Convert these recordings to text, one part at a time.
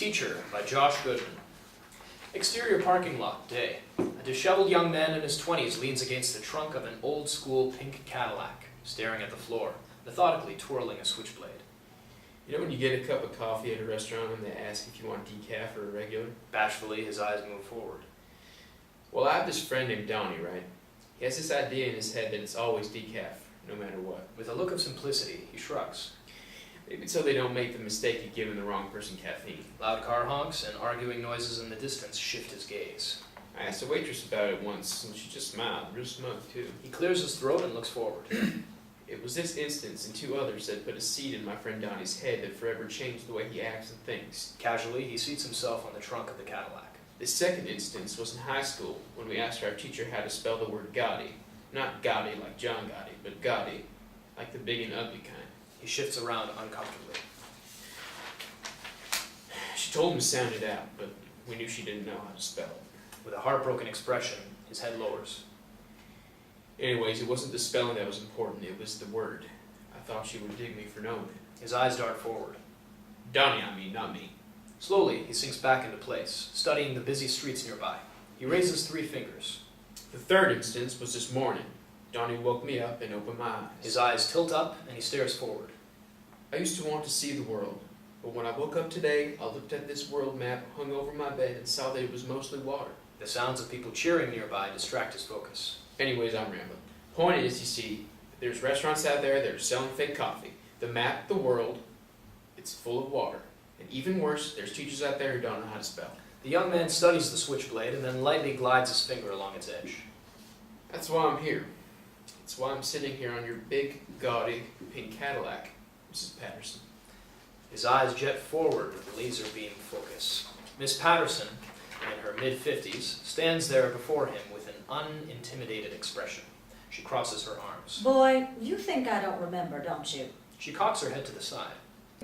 Teacher by Josh Goodman. Exterior parking lot, day. A disheveled young man in his 20s leans against the trunk of an old-school pink Cadillac, staring at the floor, methodically twirling a switchblade. You know when you get a cup of coffee at a restaurant and they ask if you want decaf or a regular? Bashfully, his eyes move forward. Well, I have this friend named Donnie, right? He has this idea in his head that it's always decaf, no matter what. With a look of simplicity, he shrugs. Maybe so they don't make the mistake of giving the wrong person caffeine. Loud car honks and arguing noises in the distance shift his gaze. I asked a waitress about it once, and she just smiled, real smug too. He clears his throat and looks forward. It was this instance and two others that put a seed in my friend Donnie's head that forever changed the way he acts and thinks. Casually, he seats himself on the trunk of the Cadillac. This second instance was in high school when we asked our teacher how to spell the word Gotti. Not Gotti like John Gotti, but Gotti, like the big and ugly kind. He shifts around uncomfortably. She told him to sound it out, but we knew she didn't know how to spell it. With a heartbroken expression, his head lowers. Anyways, it wasn't the spelling that was important, it was the word. I thought she would dig me for knowing it. His eyes dart forward. Donnie, I mean, not me. Slowly, he sinks back into place, studying the busy streets nearby. He raises 3 fingers. The third instance was this morning. Donnie woke me up and opened my eyes. His eyes tilt up, and he stares forward. I used to want to see the world, but when I woke up today, I looked at this world map hung over my bed and saw that it was mostly water. The sounds of people cheering nearby distract his focus. Anyways, I'm rambling. Point is, you see, there's restaurants out there that are selling fake coffee. The map, the world, it's full of water. And even worse, there's teachers out there who don't know how to spell. The young man studies the switchblade and then lightly glides his finger along its edge. That's why I'm here. It's why I'm sitting here on your big, gaudy, pink Cadillac, Mrs. Patterson. His eyes jet forward with laser beam focus. Miss Patterson, in her mid-50s, stands there before him with an unintimidated expression. She crosses her arms. Boy, you think I don't remember, don't you? She cocks her head to the side.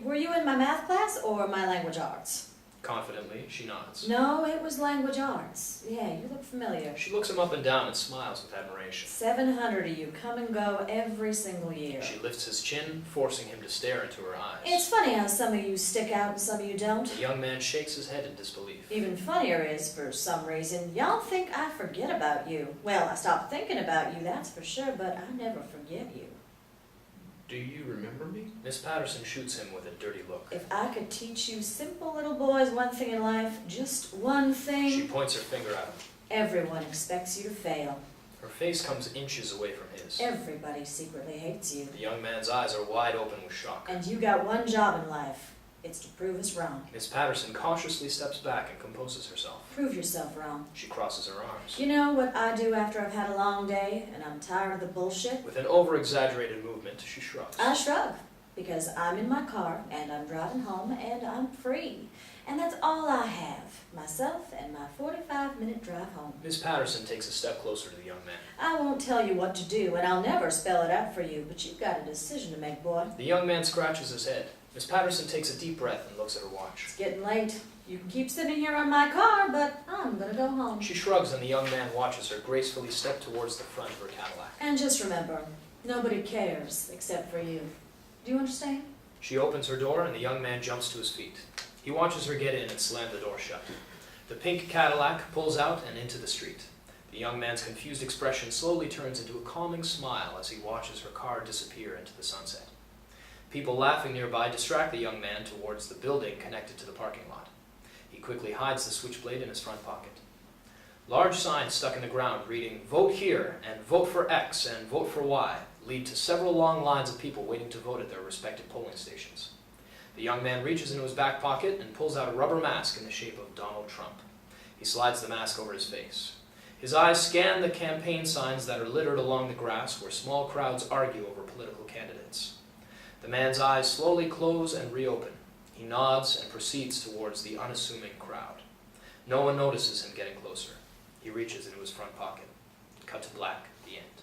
Were you in my math class or my language arts? Confidently, she nods. No, it was language arts. Yeah, you look familiar. She looks him up and down and smiles with admiration. 700 of you come and go every single year. She lifts his chin, forcing him to stare into her eyes. It's funny how some of you stick out and some of you don't. The young man shakes his head in disbelief. Even funnier is, for some reason, y'all think I forget about you. Well, I stopped thinking about you, that's for sure, but I never forget you. Do you remember me? Miss Patterson shoots him with a dirty look. If I could teach you simple little boys one thing in life, just one thing... She points her finger at him. Everyone expects you to fail. Her face comes inches away from his. Everybody secretly hates you. The young man's eyes are wide open with shock. And you got one job in life. It's to prove us wrong. Miss Patterson cautiously steps back and composes herself. Prove yourself wrong. She crosses her arms. You know what I do after I've had a long day and I'm tired of the bullshit? With an over-exaggerated movement, she shrugs. I shrug. Because I'm in my car and I'm driving home and I'm free. And that's all I have. Myself and my 45-minute drive home. Miss Patterson takes a step closer to the young man. I won't tell you what to do and I'll never spell it out for you, but you've got a decision to make, boy. The young man scratches his head. Miss Patterson takes a deep breath and looks at her watch. It's getting late. You can keep sitting here on my car, but I'm gonna go home. She shrugs and the young man watches her gracefully step towards the front of her Cadillac. And just remember, nobody cares except for you. Do you understand? She opens her door and the young man jumps to his feet. He watches her get in and slam the door shut. The pink Cadillac pulls out and into the street. The young man's confused expression slowly turns into a calming smile as he watches her car disappear into the sunset. People laughing nearby distract the young man towards the building connected to the parking lot. He quickly hides the switchblade in his front pocket. Large signs stuck in the ground reading, "Vote here," and "Vote for X," and "Vote for Y," lead to several long lines of people waiting to vote at their respective polling stations. The young man reaches into his back pocket and pulls out a rubber mask in the shape of Donald Trump. He slides the mask over his face. His eyes scan the campaign signs that are littered along the grass where small crowds argue over political candidates. The man's eyes slowly close and reopen. He nods and proceeds towards the unassuming crowd. No one notices him getting closer. He reaches into his front pocket. Cut to black, the end.